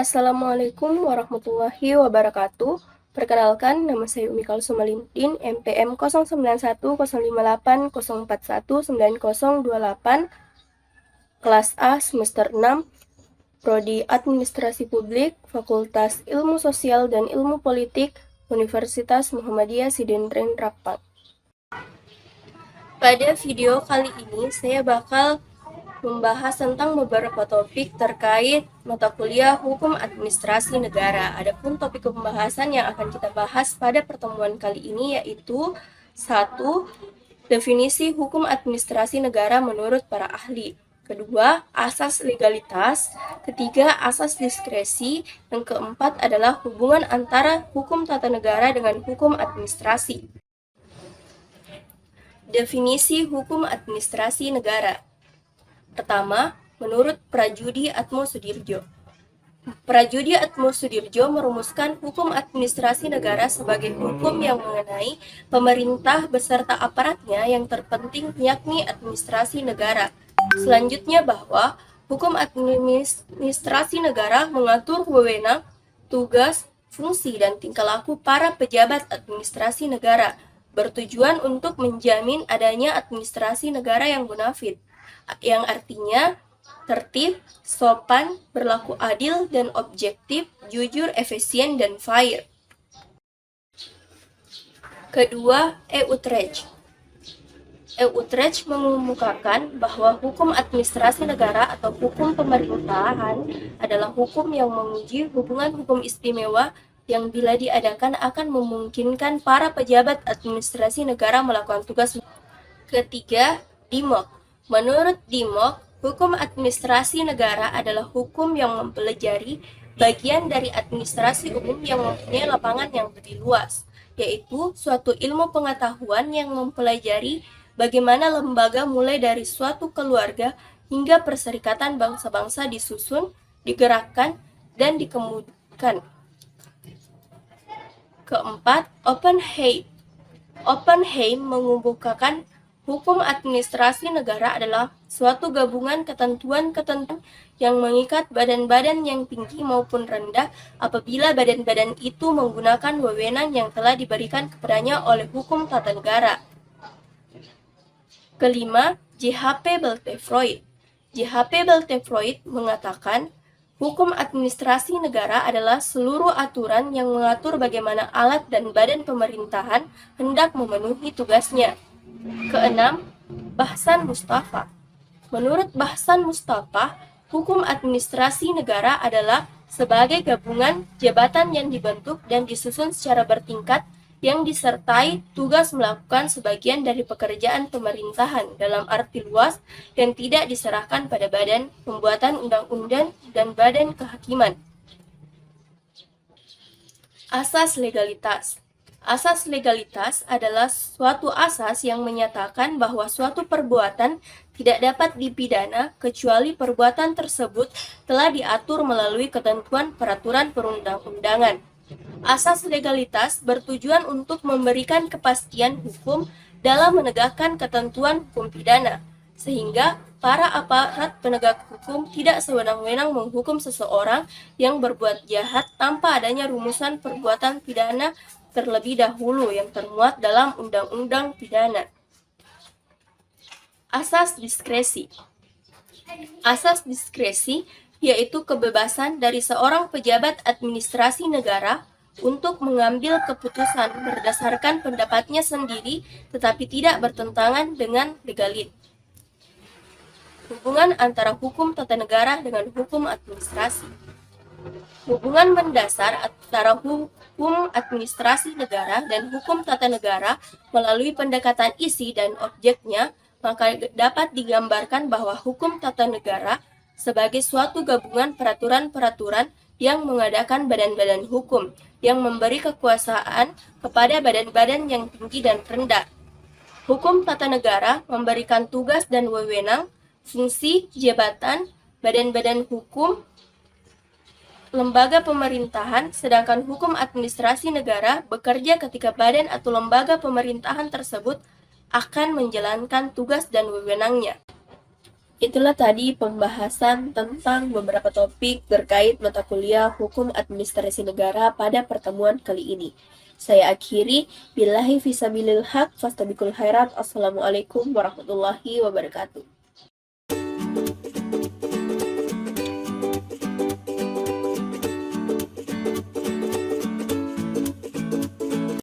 Assalamualaikum warahmatullahi wabarakatuh. Perkenalkan, nama saya Umi Kalsum Alimuddin, MPM 09115804190028, kelas A semester 6, Prodi Administrasi Publik, Fakultas Ilmu Sosial dan Ilmu Politik, Universitas Muhammadiyah Sidin Rapang. Pada video kali ini, saya bakal membahas tentang beberapa topik terkait mata kuliah Hukum Administrasi Negara. Adapun topik pembahasan yang akan kita bahas pada pertemuan kali ini yaitu 1. Definisi hukum administrasi negara menurut para ahli. Kedua, asas legalitas. Ketiga, asas diskresi. Yang keempat adalah hubungan antara hukum tata negara dengan hukum administrasi. Definisi hukum administrasi negara. Pertama, menurut Prajudi Atmosudibjo. Prajudi Atmosudibjo merumuskan hukum administrasi negara sebagai hukum yang mengenai pemerintah beserta aparatnya yang terpenting yakni administrasi negara. Selanjutnya bahwa hukum administrasi negara mengatur wewenang, tugas, fungsi, dan tingkah laku para pejabat administrasi negara, bertujuan untuk menjamin adanya administrasi negara yang bonafit, yang artinya tertib, sopan, berlaku adil dan objektif, jujur, efisien, dan fair. Kedua, Utrecht. Utrecht mengemukakan bahwa hukum administrasi negara atau hukum pemerintahan adalah hukum yang menguji hubungan hukum istimewa yang bila diadakan akan memungkinkan para pejabat administrasi negara melakukan tugas. Ketiga, Dimok. Menurut Dimok, hukum administrasi negara adalah hukum yang mempelajari bagian dari administrasi umum yang mempunyai lapangan yang lebih luas, yaitu suatu ilmu pengetahuan yang mempelajari bagaimana lembaga mulai dari suatu keluarga hingga perserikatan bangsa-bangsa disusun, digerakkan, dan dikemudikan. Keempat, Oppenheim mengemukakan hukum administrasi negara adalah suatu gabungan ketentuan-ketentuan yang mengikat badan-badan yang tinggi maupun rendah apabila badan-badan itu menggunakan wewenang yang telah diberikan kepadanya oleh hukum tata negara. Kelima, JHP Beltefroid. JHP Beltefroid mengatakan hukum administrasi negara adalah seluruh aturan yang mengatur bagaimana alat dan badan pemerintahan hendak memenuhi tugasnya. Keenam, Bahsan Mustafa. Menurut Bahsan Mustafa, hukum administrasi negara adalah sebagai gabungan jabatan yang dibentuk dan disusun secara bertingkat yang disertai tugas melakukan sebagian dari pekerjaan pemerintahan dalam arti luas dan tidak diserahkan pada badan pembuatan undang-undang dan badan kehakiman. Asas legalitas. Asas legalitas adalah suatu asas yang menyatakan bahwa suatu perbuatan tidak dapat dipidana kecuali perbuatan tersebut telah diatur melalui ketentuan peraturan perundang-undangan. Asas legalitas bertujuan untuk memberikan kepastian hukum dalam menegakkan ketentuan hukum pidana, sehingga para aparat penegak hukum tidak sewenang-wenang menghukum seseorang yang berbuat jahat tanpa adanya rumusan perbuatan pidana terlebih dahulu yang termuat dalam Undang-Undang Pidana. Asas diskresi. Asas diskresi yaitu kebebasan dari seorang pejabat administrasi negara untuk mengambil keputusan berdasarkan pendapatnya sendiri tetapi tidak bertentangan dengan legalit. Hubungan antara hukum tata negara dengan hukum administrasi. Hubungan mendasar antara hukum administrasi negara dan hukum tata negara melalui pendekatan isi dan objeknya, maka dapat digambarkan bahwa hukum tata negara sebagai suatu gabungan peraturan-peraturan yang mengadakan badan-badan hukum yang memberi kekuasaan kepada badan-badan yang tinggi dan rendah. Hukum tata negara memberikan tugas dan wewenang, fungsi, jabatan, badan-badan hukum, lembaga pemerintahan, sedangkan hukum administrasi negara bekerja ketika badan atau lembaga pemerintahan tersebut akan menjalankan tugas dan wewenangnya. Itulah tadi pembahasan tentang beberapa topik terkait mata kuliah Hukum Administrasi Negara pada pertemuan kali ini. Saya akhiri, billahi fisabilil haq, fastabikul khairat. Assalamualaikum warahmatullahi wabarakatuh.